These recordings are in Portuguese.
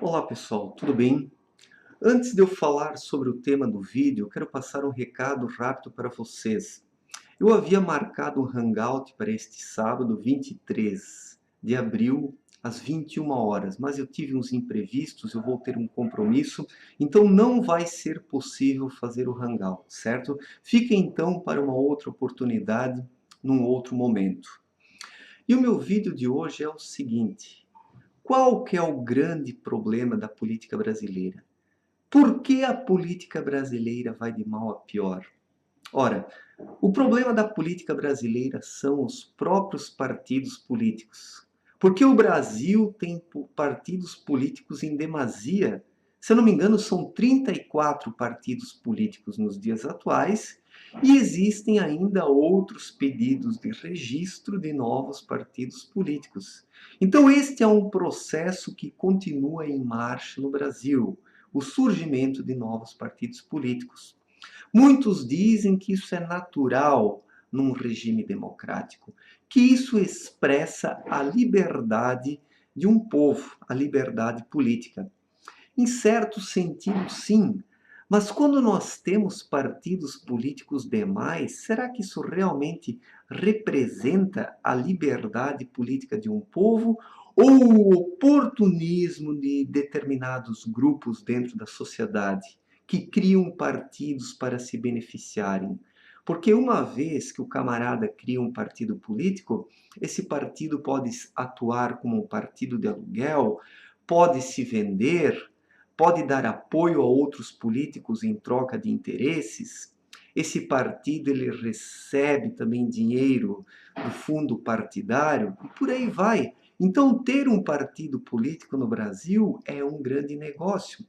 Olá pessoal, tudo bem? Antes de eu falar sobre o tema do vídeo, eu quero passar um recado rápido para vocês. Eu havia marcado um Hangout para este sábado, 23 de abril, às 21 horas, mas eu tive uns imprevistos, eu vou ter um compromisso, então não vai ser possível fazer o Hangout, certo? Fica então para uma outra oportunidade, num outro momento. E o meu vídeo de hoje é o seguinte: qual que é o grande problema da política brasileira? Por que a política brasileira vai de mal a pior? Ora, o problema da política brasileira são os próprios partidos políticos. Porque o Brasil tem partidos políticos em demasia. Se eu não me engano, são 34 partidos políticos nos dias atuais e existem ainda outros pedidos de registro de novos partidos políticos. Então, este é um processo que continua em marcha no Brasil, o surgimento de novos partidos políticos. Muitos dizem que isso é natural num regime democrático, que isso expressa a liberdade de um povo, a liberdade política. Em certo sentido, sim, mas quando nós temos partidos políticos demais, será que isso realmente representa a liberdade política de um povo ou o oportunismo de determinados grupos dentro da sociedade que criam partidos para se beneficiarem? Porque uma vez que o camarada cria um partido político, esse partido pode atuar como um partido de aluguel, pode se vender, pode dar apoio a outros políticos em troca de interesses. Esse partido ele recebe também dinheiro do fundo partidário e por aí vai. Então, ter um partido político no Brasil é um grande negócio.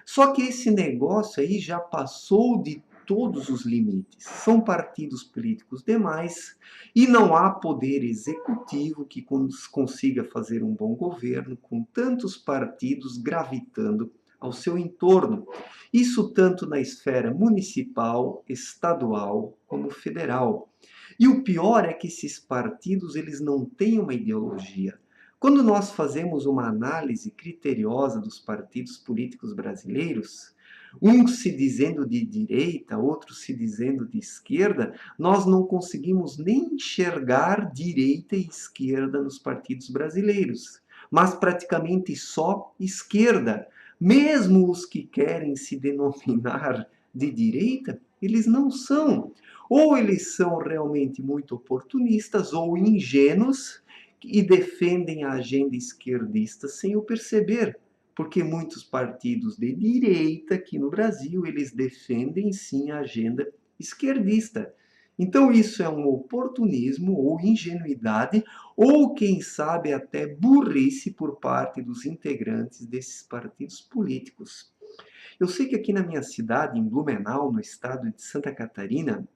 Só que esse negócio aí já passou de todos os limites. São partidos políticos demais e não há poder executivo que consiga fazer um bom governo com tantos partidos gravitando ao seu entorno. Isso tanto na esfera municipal, estadual como federal. E o pior é que esses partidos eles não têm uma ideologia. Quando nós fazemos uma análise criteriosa dos partidos políticos brasileiros, uns se dizendo de direita, outros se dizendo de esquerda, nós não conseguimos nem enxergar direita e esquerda nos partidos brasileiros, mas praticamente só esquerda. Mesmo os que querem se denominar de direita, eles não são. Ou eles são realmente muito oportunistas ou ingênuos e defendem a agenda esquerdista sem o perceber, porque muitos partidos de direita aqui no Brasil, eles defendem sim a agenda esquerdista. Então isso é um oportunismo ou ingenuidade, ou quem sabe até burrice por parte dos integrantes desses partidos políticos. Eu sei que aqui na minha cidade, em Blumenau, no estado de Santa Catarina,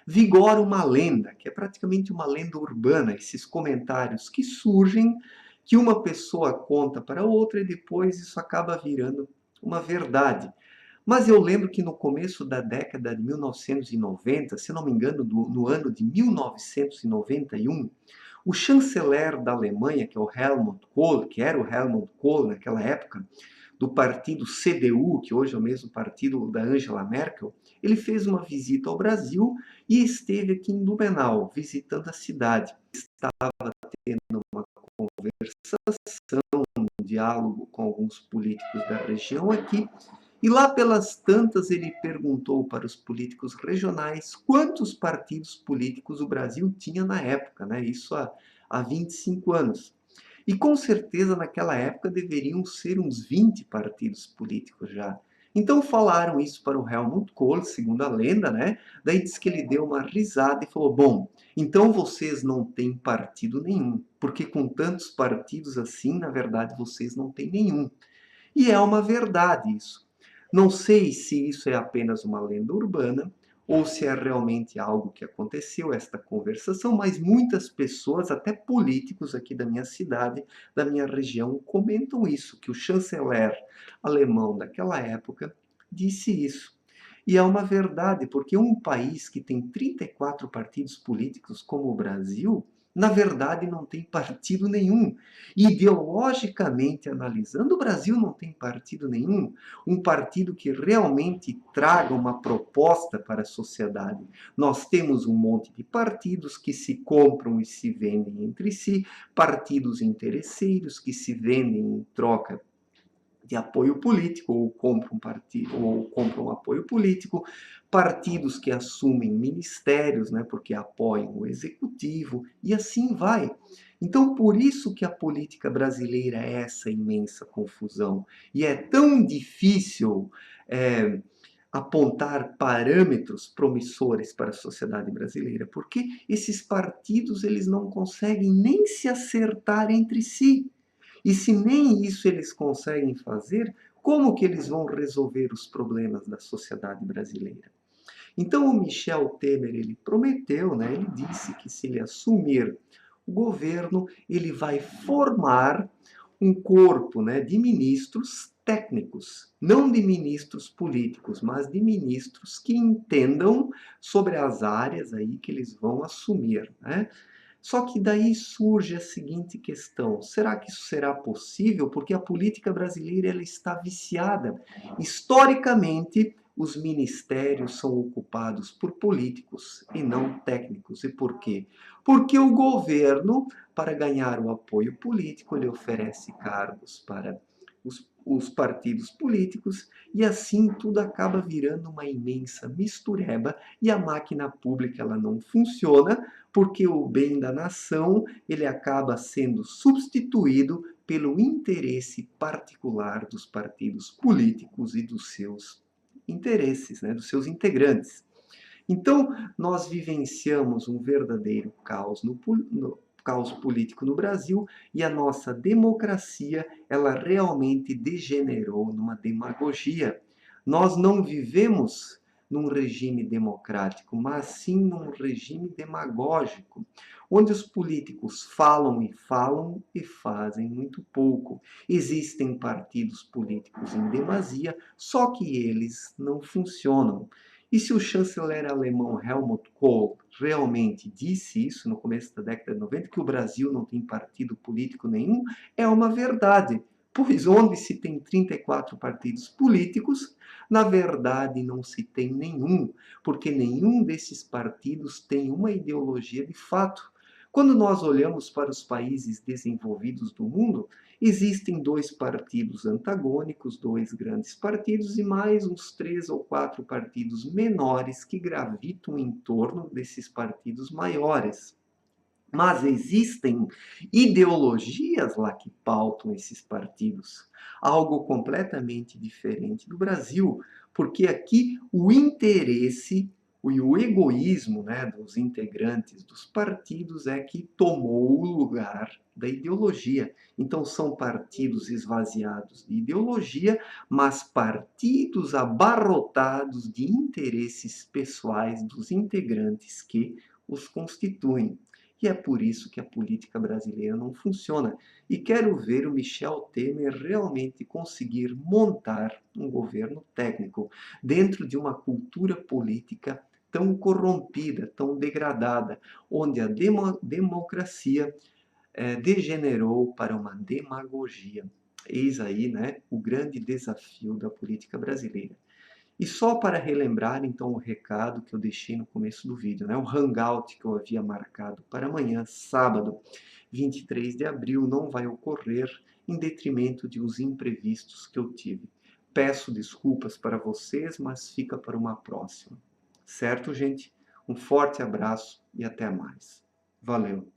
vigora uma lenda, que é praticamente uma lenda urbana, esses comentários que surgem, que uma pessoa conta para outra e depois isso acaba virando uma verdade. Mas eu lembro que no começo da década de 1990, se não me engano, no ano de 1991, o chanceler da Alemanha, que é o Helmut Kohl, que era o Helmut Kohl naquela época, do partido CDU, que hoje é o mesmo partido da Angela Merkel, ele fez uma visita ao Brasil e esteve aqui em Blumenau, visitando a cidade. Estava tendo uma conversação, um diálogo com alguns políticos da região aqui, e lá pelas tantas ele perguntou para os políticos regionais quantos partidos políticos o Brasil tinha na época, né? Isso há 25 anos. E com certeza naquela época deveriam ser uns 20 partidos políticos já. Então falaram isso para o Helmut Kohl, segundo a lenda, né? Daí diz que ele deu uma risada e falou: bom, então vocês não têm partido nenhum, porque com tantos partidos assim, na verdade, vocês não têm nenhum. E é uma verdade isso. Não sei se isso é apenas uma lenda urbana ou se é realmente algo que aconteceu, esta conversação, mas muitas pessoas, até políticos aqui da minha cidade, da minha região, comentam isso, que o chanceler alemão daquela época disse isso. E é uma verdade, porque um país que tem 34 partidos políticos como o Brasil Na verdade, não tem partido nenhum. Ideologicamente analisando, o Brasil não tem partido nenhum. Um partido que realmente traga uma proposta para a sociedade. Nós temos um monte de partidos que se compram e se vendem entre si, partidos interesseiros que se vendem em troca de apoio político, ou compram partido, ou compram apoio político, partidos que assumem ministérios, né, porque apoiam o executivo, e assim vai. Então, por isso que a política brasileira é essa imensa confusão. E é tão difícil apontar parâmetros promissores para a sociedade brasileira, porque esses partidos eles não conseguem nem se acertar entre si. E se nem isso eles conseguem fazer, como que eles vão resolver os problemas da sociedade brasileira? Então o Michel Temer, ele prometeu, né, ele disse que se ele assumir o governo, ele vai formar um corpo, né, de ministros técnicos, não de ministros políticos, mas de ministros que entendam sobre as áreas aí que eles vão assumir, né? Só que daí surge a seguinte questão: será que isso será possível? Porque a política brasileira ela está viciada. Historicamente, os ministérios são ocupados por políticos e não técnicos. E por quê? Porque o governo, para ganhar o apoio político, ele oferece cargos para os partidos políticos e assim tudo acaba virando uma imensa mistureba e a máquina pública ela não funciona porque o bem da nação ele acaba sendo substituído pelo interesse particular dos partidos políticos e dos seus interesses, né, dos seus integrantes. Então, nós vivenciamos um verdadeiro caos no caos político no Brasil e a nossa democracia, ela realmente degenerou numa demagogia. Nós não vivemos num regime democrático, mas sim num regime demagógico, onde os políticos falam e fazem muito pouco. Existem partidos políticos em demasia, só que eles não funcionam. E se o chanceler alemão Helmut Kohl realmente disse isso no começo da década de 90, que o Brasil não tem partido político nenhum, é uma verdade. Pois onde se tem 34 partidos políticos, na verdade não se tem nenhum, porque nenhum desses partidos tem uma ideologia de fato. Quando nós olhamos para os países desenvolvidos do mundo, existem dois partidos antagônicos, dois grandes partidos e mais uns 3 ou 4 partidos menores que gravitam em torno desses partidos maiores. Mas existem ideologias lá que pautam esses partidos. Algo completamente diferente do Brasil, porque aqui o interesse e o egoísmo, né, dos integrantes dos partidos é que tomou o lugar da ideologia. Então são partidos esvaziados de ideologia, mas partidos abarrotados de interesses pessoais dos integrantes que os constituem. E é por isso que a política brasileira não funciona. E quero ver o Michel Temer realmente conseguir montar um governo técnico dentro de uma cultura política tão corrompida, tão degradada, onde a democracia degenerou para uma demagogia. Eis aí, né, o grande desafio da política brasileira. E só para relembrar, então, o recado que eu deixei no começo do vídeo, né? O Hangout que eu havia marcado para amanhã, sábado, 23 de abril, não vai ocorrer em detrimento de uns imprevistos que eu tive. Peço desculpas para vocês, mas fica para uma próxima. Certo, gente? Um forte abraço e até mais. Valeu!